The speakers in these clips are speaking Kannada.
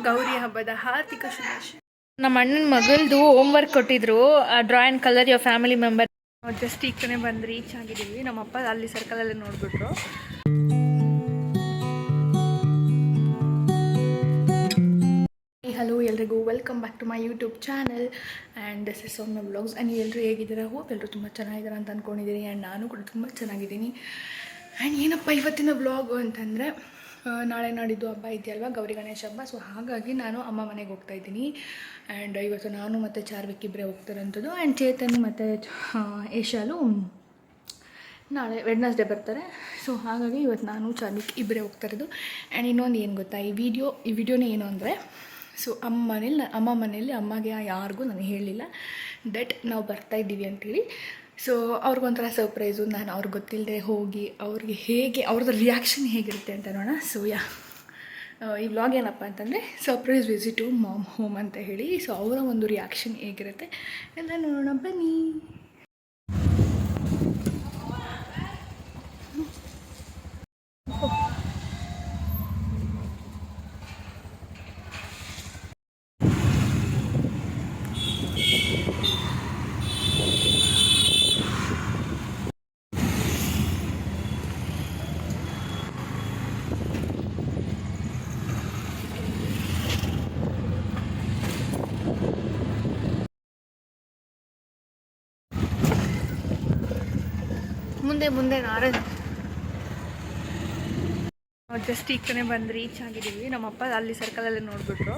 ಗೌರಿ ಹಬ್ಬದ ಹಾರ್ದಿಕ ಶುಭಾಶಯ. ನಮ್ಮ ಅಣ್ಣನ ಮಗಳದು ಹೋಮ್ ವರ್ಕ್ ಕೊಟ್ಟಿದ್ರು, draw and colour your family member. Just ಈಗ ಕಡೆ ಬಂದು ರೀಚ್ ಆಗಿದ್ದೀವಿ. ನಮ್ಮಪ್ಪ ಅಲ್ಲಿ ಸರ್ಕಲಲ್ಲಿ ನೋಡಿಬಿಟ್ರು. ಹಲೋ ಎಲ್ರಿಗೂ, welcome back to my YouTube channel and this is Soumya vlogs. And ಎಲ್ಲರೂ ಹೇಗಿದ್ದೀರಾ? ಹೋಪ್ ಎಲ್ಲರೂ ತುಂಬ ಚೆನ್ನಾಗಿದ್ದಾರೆ ಅಂತ ಅಂದ್ಕೊಂಡಿದ್ದೀನಿ. ಆ್ಯಂಡ್ ನಾನು ಕೂಡ ತುಂಬ ಚೆನ್ನಾಗಿದ್ದೀನಿ. ಆ್ಯಂಡ್ ಏನಪ್ಪ ಇವತ್ತಿನ ವ್ಲಾಗು ಅಂತಂದರೆ, ನಾಳೆ ನಾಡಿದ್ದು ಹಬ್ಬ ಇದೆಯಲ್ವ, ಗೌರಿ ಗಣೇಶ ಹಬ್ಬ. ಸೊ ಹಾಗಾಗಿ ನಾನು ಅಮ್ಮ ಮನೆಗೆ ಹೋಗ್ತಾಯಿದ್ದೀನಿ. ಆ್ಯಂಡ್ ಇವತ್ತು ನಾನು ಮತ್ತು ಚಾರ್ವಿಕ್ ಇಬ್ಬರೇ ಹೋಗ್ತಾರಂಥದ್ದು. ಆ್ಯಂಡ್ ಚೇತನ್ ಮತ್ತು ಏಷಾಲು ನಾಳೆ ವೆಡ್ನಸ್ಡೇ ಬರ್ತಾರೆ. ಸೊ ಹಾಗಾಗಿ ಇವತ್ತು ನಾನು ಚಾರ್ವಿಕ್ ಇಬ್ಬರೇ ಹೋಗ್ತಾಯಿರೋದು. ಆ್ಯಂಡ್ ಇನ್ನೊಂದು ಏನು ಗೊತ್ತಾ, ಈ ವಿಡಿಯೋನೇ ಏನು ಅಂದರೆ, ಸೊ ಅಮ್ಮ ಮನೇಲಿ ಅಮ್ಮಗೆ ಯಾರಿಗೂ ನಾನು ಹೇಳಲಿಲ್ಲ ದಟ್ ನಾವು ಬರ್ತಾಯಿದ್ದೀವಿ ಅಂಥೇಳಿ. ಸೊ ಅವ್ರಿಗೊಂಥರ ಸರ್ಪ್ರೈಸು. ನಾನು ಅವ್ರಿಗೆ ಗೊತ್ತಿಲ್ಲದೆ ಹೋಗಿ ಅವ್ರದ್ದು ರಿಯಾಕ್ಷನ್ ಹೇಗಿರುತ್ತೆ ಅಂತ ನೋಡೋಣ. ಸೊ ಈ ವ್ಲಾಗ್ ಏನಪ್ಪ ಅಂತಂದರೆ surprise visit to mom home ಅಂತ ಹೇಳಿ. ಸೊ ಅವರ ಒಂದು ರಿಯಾಕ್ಷನ್ ಹೇಗಿರುತ್ತೆ ಎಲ್ಲ ನೋಡೋಣ ಬನ್ನಿ. ಮುಂದೆ ನಾರಾಯಣ ಜಸ್ಟ್ ಈಗ ಕಡೆ ಬಂದು ರೀಚ್ ಆಗಿದ್ದೀವಿ. ನಮ್ಮಪ್ಪ ಅಲ್ಲಿ ಸರ್ಕಲಲ್ಲಿ ನೋಡಿಬಿಟ್ರು.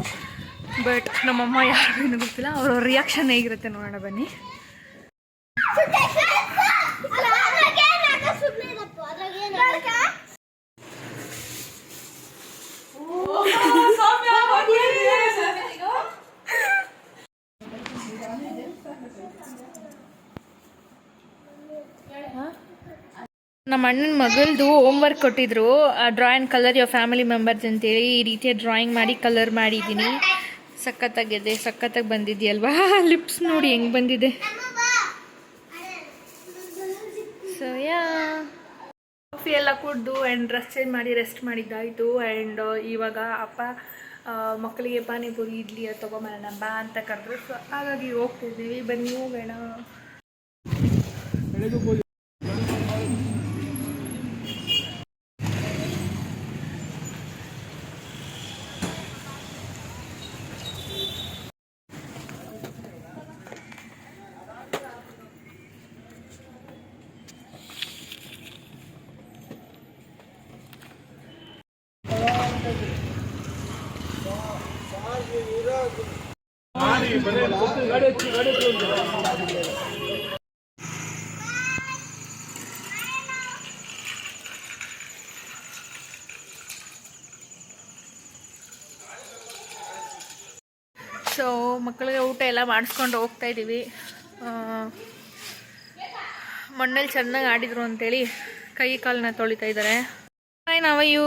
ಬಟ್ ನಮ್ಮಮ್ಮ ಯಾರಿಗೂ ಏನೂ ಗೊತ್ತಿಲ್ಲ. ಅವ್ರ ರಿಯಾಕ್ಷನ್ ಹೇಗಿರುತ್ತೆ ನೋಡೋಣ ಬನ್ನಿ. ನಮ್ಮ ಅಣ್ಣನ ಮಗಳದು ಹೋಮ್ ವರ್ಕ್ ಕೊಟ್ಟಿದ್ರು, draw and colour your family members ಅಂತೇಳಿ. ಈ ರೀತಿಯ ಡ್ರಾಯಿಂಗ್ ಮಾಡಿ ಕಲರ್ ಮಾಡಿದ್ದೀನಿ. ಸಖತ್ತಾಗಿ ಬಂದಿದೆಯಲ್ವಾ? ಲಿಪ್ಸ್ ನೋಡಿ ಹೆಂಗೆ ಬಂದಿದೆ. ಸೊ ಕಾಫಿ ಎಲ್ಲ ಕುಡಿದು ಆ್ಯಂಡ್ ಡ್ರೆಸ್ ಚೇಂಜ್ ಮಾಡಿ ರೆಸ್ಟ್ ಮಾಡಿದ್ದಾಯಿತು. ಆ್ಯಂಡ್ ಇವಾಗ ಅಪ್ಪ ಮಕ್ಕಳಿಗೆ ಪಾನಿಪುರಿ ಇಡ್ಲಿ ತೊಗೊಂಬರೋಣ ಬಾ ಅಂತ ಕರೆದ್ರು. ಸೊ ಹಾಗಾಗಿ ಹೋಗ್ತಿದ್ದೀವಿ, ಬನ್ನಿ ಹೋಗೋಣ. ಸೊ ಮಕ್ಕಳಿಗೆ ಊಟ ಎಲ್ಲ ಮಾಡಿಸ್ಕೊಂಡು ಹೋಗ್ತಾಯಿದ್ದೀವಿ. ಮಣ್ಣಲ್ಲಿ ಚೆನ್ನಾಗಿ ಆಡಿದರು ಅಂತೇಳಿ ಕೈ ಕಾಲನ್ನ ತೊಳಿತಾ ಇದ್ದಾರೆ. ನಾವಯ್ಯು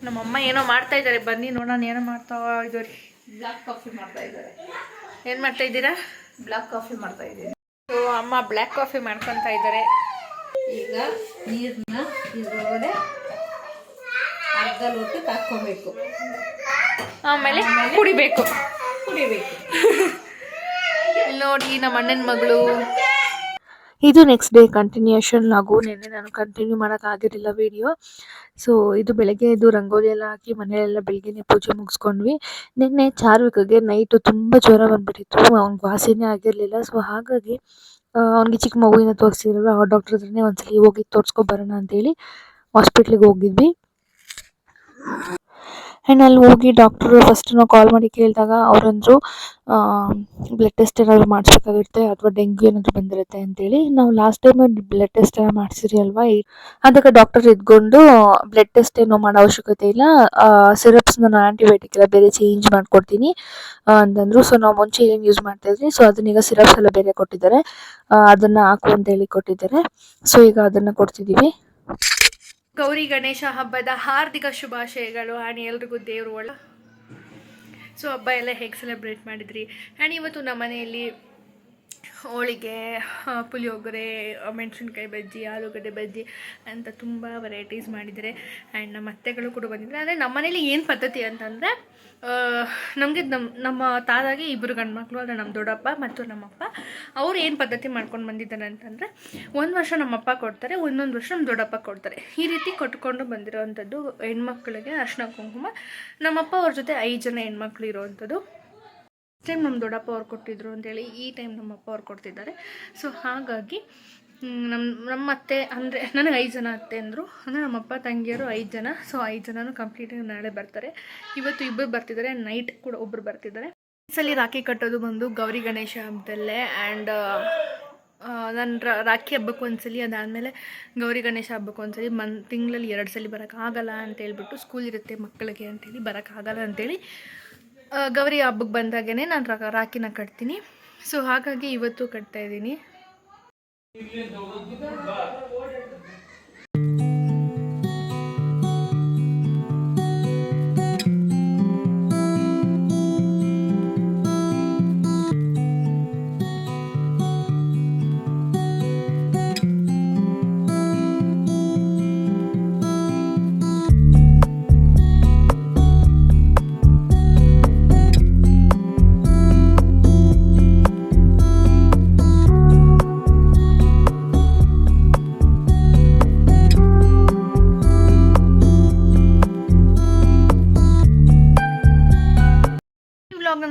ನಮ್ಮಮ್ಮ ಏನೋ ಮಾಡ್ತಾ ಇದ್ದಾರೆ, ಬನ್ನಿ ನೋಡೋಣ. ಏನೋ ಮಾಡ್ತಾ ಇದ್ದೀರಿ? ಬ್ಲ್ಯಾಕ್ ಕಾಫಿ ಮಾಡ್ತಾ ಇದ್ದಾರೆ. ಏನು ಮಾಡ್ತಾ ಇದ್ದೀರಾ? ಬ್ಲ್ಯಾಕ್ ಕಾಫಿ ಮಾಡ್ತಾ ಇದ್ದೀನಿ. ಸೊ ಅಮ್ಮ ಬ್ಲ್ಯಾಕ್ ಕಾಫಿ ಮಾಡ್ಕೊತಾ ಇದ್ದಾರೆ. ಈಗ ನೀರನ್ನ ಇದ್ರೊಳಗಡೆ ಅರ್ಧ ಲೋಟಕ್ಕೆ ಹಾಕ್ಕೊಬೇಕು, ಆಮೇಲೆ ಕುಡಿಬೇಕು. ನೋಡಿ ನಮ್ಮ ಅಣ್ಣನ ಮಗಳು. ಇದು ನೆಕ್ಸ್ಟ್ ಡೇ ಕಂಟಿನ್ಯೂಷನ್ ಲಾಗು. ನಿನ್ನೆ ನಾನು ಕಂಟಿನ್ಯೂ ಮಾಡೋಕ್ಕಾಗಿರಲಿಲ್ಲ ವಿಡಿಯೋ. ಸೊ ಇದು ಬೆಳಗ್ಗೆ ಎದ್ದು ರಂಗೋಲಿ ಎಲ್ಲ ಹಾಕಿ ಮನೆಯೆಲ್ಲ ಬೆಳಗ್ಗೆನೇ ಪೂಜೆ ಮುಗಿಸ್ಕೊಂಡ್ವಿ. ನಿನ್ನೆ ಚಾರ್ವಿಕ್ಗೆ ನೈಟು ತುಂಬ ಜ್ವರ ಬಂದುಬಿಟ್ಟಿತ್ತು, ಅವ್ನಿಗೆ ವಾಸಿನೇ ಆಗಿರಲಿಲ್ಲ. ಸೊ ಹಾಗಾಗಿ ಅವ್ನಿಗೆ ಚಿಕ್ಕ ಮಗುವಿನ ತೋರಿಸಿದ್ರಲ್ಲ, ಆ ಡಾಕ್ಟ್ರ್ ಹತ್ರನೇ ಒಂದ್ಸಲಿ ಹೋಗಿ ತೋರಿಸ್ಕೊಬರೋಣ ಅಂತೇಳಿ ಹಾಸ್ಪಿಟ್ಲಿಗೆ ಹೋಗಿದ್ವಿ. ಆ್ಯಂಡ್ ಅಲ್ಲಿ ಹೋಗಿ ಡಾಕ್ಟ್ರು ಫಸ್ಟ್ ನಾವು ಕಾಲ್ ಮಾಡಿ ಕೇಳಿದಾಗ ಅವರಂದರು ಬ್ಲಡ್ ಟೆಸ್ಟ್ ಏನಾದರೂ ಮಾಡಿಸ್ಬೇಕಾಗಿರುತ್ತೆ ಅಥವಾ ಡೆಂಗ್ಯೂ ಏನಾದರೂ ಬಂದಿರುತ್ತೆ ಅಂತೇಳಿ. ನಾವು ಲಾಸ್ಟ್ ಟೈಮ್ ಬ್ಲಡ್ ಟೆಸ್ಟ್ ಎಲ್ಲ ಮಾಡಿಸಿರಿ ಅಲ್ವಾ, ಅದಕ್ಕೆ ಡಾಕ್ಟರ್ ಇದ್ಕೊಂಡು ಬ್ಲಡ್ ಟೆಸ್ಟ್ ಏನೋ ಮಾಡೋ ಅವಶ್ಯಕತೆ ಇಲ್ಲ, ಸಿರಪ್ಸ್ ನಾನು ಆ್ಯಂಟಿಬಯೋಟಿಕ್ ಎಲ್ಲ ಬೇರೆ ಚೇಂಜ್ ಮಾಡಿಕೊಡ್ತೀನಿ ಅಂತಂದರು. ಸೊ ನಾವು ಮುಂಚೆ ಏನು ಯೂಸ್ ಮಾಡ್ತಾಯಿದ್ವಿ, ಸೊ ಅದನ್ನೀಗ ಸಿರಪ್ಸ್ ಎಲ್ಲ ಬೇರೆ ಕೊಟ್ಟಿದ್ದಾರೆ, ಅದನ್ನು ಹಾಕು ಅಂತೇಳಿ ಕೊಟ್ಟಿದ್ದಾರೆ. ಸೊ ಈಗ ಅದನ್ನು ಕೊಡ್ತಿದ್ದೀವಿ. ಗೌರಿ ಗಣೇಶ ಹಬ್ಬದ ಹಾರ್ದಿಕ ಶುಭಾಶಯಗಳು. ಆ್ಯಂಡ್ ಎಲ್ರಿಗೂ ದೇವರು ಒಳ್ಳೆ. ಸೊ ಹಬ್ಬ ಎಲ್ಲ ಹೇಗೆ ಸೆಲೆಬ್ರೇಟ್ ಮಾಡಿದ್ರಿ? ಆ್ಯಂಡ್ ಇವತ್ತು ನಮ್ಮ ಮನೆಯಲ್ಲಿ ಹೋಳಿಗೆ, ಪುಳಿಯೋಗರೆ, ಮೆಣಸಿನ್ಕಾಯಿ ಬಜ್ಜಿ, ಆಲೂಗಡ್ಡೆ ಬಜ್ಜಿ ಅಂತ ತುಂಬ ವೆರೈಟೀಸ್ ಮಾಡಿದ್ದಾರೆ. ಆ್ಯಂಡ್ ನಮ್ಮ ಅತ್ತೆಗಳು ಕೂಡ ಬಂದಿದ್ದಾರೆ. ಅಂದರೆ ನಮ್ಮ ಮನೇಲಿ ಏನು ಪದ್ಧತಿ ಅಂತಂದರೆ, ನಮಗೆ ನಮ್ಮ ತಾತಾಗೆ ಇಬ್ಬರು ಗಂಡು ಮಕ್ಕಳು, ಅಂದರೆ ನಮ್ಮ ದೊಡ್ಡಪ್ಪ ಮತ್ತು ನಮ್ಮಪ್ಪ. ಅವ್ರು ಏನು ಪದ್ಧತಿ ಮಾಡ್ಕೊಂಡು ಬಂದಿದ್ದಾರೆ ಅಂತಂದರೆ, ಒಂದು ವರ್ಷ ನಮ್ಮಪ್ಪ ಕೊಡ್ತಾರೆ, ಒಂದೊಂದು ವರ್ಷ ನಮ್ಮ ದೊಡ್ಡಪ್ಪ ಕೊಡ್ತಾರೆ. ಈ ರೀತಿ ಕೊಟ್ಕೊಂಡು ಬಂದಿರೋವಂಥದ್ದು ಹೆಣ್ಮಕ್ಳಿಗೆ ಅರ್ಶಿನ ಕುಂಕುಮ. ನಮ್ಮಪ್ಪ ಅವ್ರ ಜೊತೆ 5 ಜನ ಹೆಣ್ಮಕ್ಳು ಇರೋವಂಥದ್ದು. ಟೈಮ್ ನಮ್ಮ ದೊಡ್ಡಪ್ಪ ಅವ್ರು ಕೊಟ್ಟಿದ್ರು ಅಂತೇಳಿ ಈ ಟೈಮ್ ನಮ್ಮಪ್ಪ ಅವ್ರು ಕೊಡ್ತಿದ್ದಾರೆ. ಸೊ ಹಾಗಾಗಿ ನಮ್ಮ ಅತ್ತೆ ಅಂದರೆ ನನಗೆ 5 ಜನ ಅತ್ತೆ ಅಂದರು. ಅಂದರೆ ನಮ್ಮಪ್ಪ ತಂಗಿಯರು 5 ಜನ. ಸೊ 5 ಜನನೂ ಕಂಪ್ಲೀಟಾಗಿ ನಾಳೆ ಬರ್ತಾರೆ. ಇವತ್ತು ಇಬ್ಬರು ಬರ್ತಿದ್ದಾರೆ, ನೈಟ್ ಕೂಡ ಒಬ್ಬರು ಬರ್ತಿದ್ದಾರೆ. ಈ ಸಲ ರಾಖಿ ಕಟ್ಟೋದು ಬಂದು ಗೌರಿ ಗಣೇಶ ಹಬ್ಬದಲ್ಲೇ. ಆ್ಯಂಡ್ ನಾನು ರಾಖಿ ಹಬ್ಬಕ್ಕೆ ಒಂದ್ಸಲಿ, ಅದಾದಮೇಲೆ ಗೌರಿ ಗಣೇಶ ಹಬ್ಬಕ್ಕೆ ಒಂದ್ಸಲಿ, ತಿಂಗಳಲ್ಲಿ 2 ಸಲ ಬರೋಕ್ಕಾಗಲ್ಲ ಅಂತೇಳ್ಬಿಟ್ಟು, ಸ್ಕೂಲ್ ಇರುತ್ತೆ ಮಕ್ಕಳಿಗೆ ಅಂತೇಳಿ ಬರೋಕ್ಕಾಗಲ್ಲ ಅಂತೇಳಿ ಗೌರಿ ಹಬ್ಬಕ್ಕೆ ಬಂದಾಗೇ ನಾನು ರಾಖಿನ ಕಟ್ತೀನಿ. ಸೊ ಹಾಗಾಗಿ ಇವತ್ತು ಕಟ್ತಾಯಿದ್ದೀನಿ.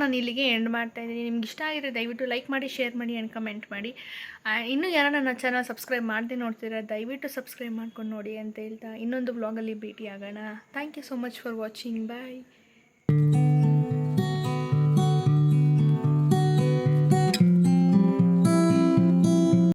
ನಾನು ಇಲ್ಲಿಗೆ ಎಂಡ್ ಮಾಡ್ತಾ ಇದ್ದೀನಿ. ನಿಮ್ಗೆ ಇಷ್ಟ ಆಗಿದ್ರೆ ದಯವಿಟ್ಟು ಲೈಕ್ ಮಾಡಿ, ಶೇರ್ ಮಾಡಿ ಆ್ಯಂಡ್ ಕಮೆಂಟ್ ಮಾಡಿ. ಇನ್ನೂ ಯಾರು ನನ್ನ ಚಾನಲ್ ಸಬ್ಸ್ಕ್ರೈಬ್ ಮಾಡದೆ ನೋಡ್ತೀರಾ, ದಯವಿಟ್ಟು ಸಬ್ಸ್ಕ್ರೈಬ್ ಮಾಡ್ಕೊಂಡು ನೋಡಿ ಅಂತ ಹೇಳ್ತಾ ಇನ್ನೊಂದು ವ್ಲಾಗಲ್ಲಿ ಭೇಟಿ ಆಗೋಣ. Thank you so much for watching. Bye.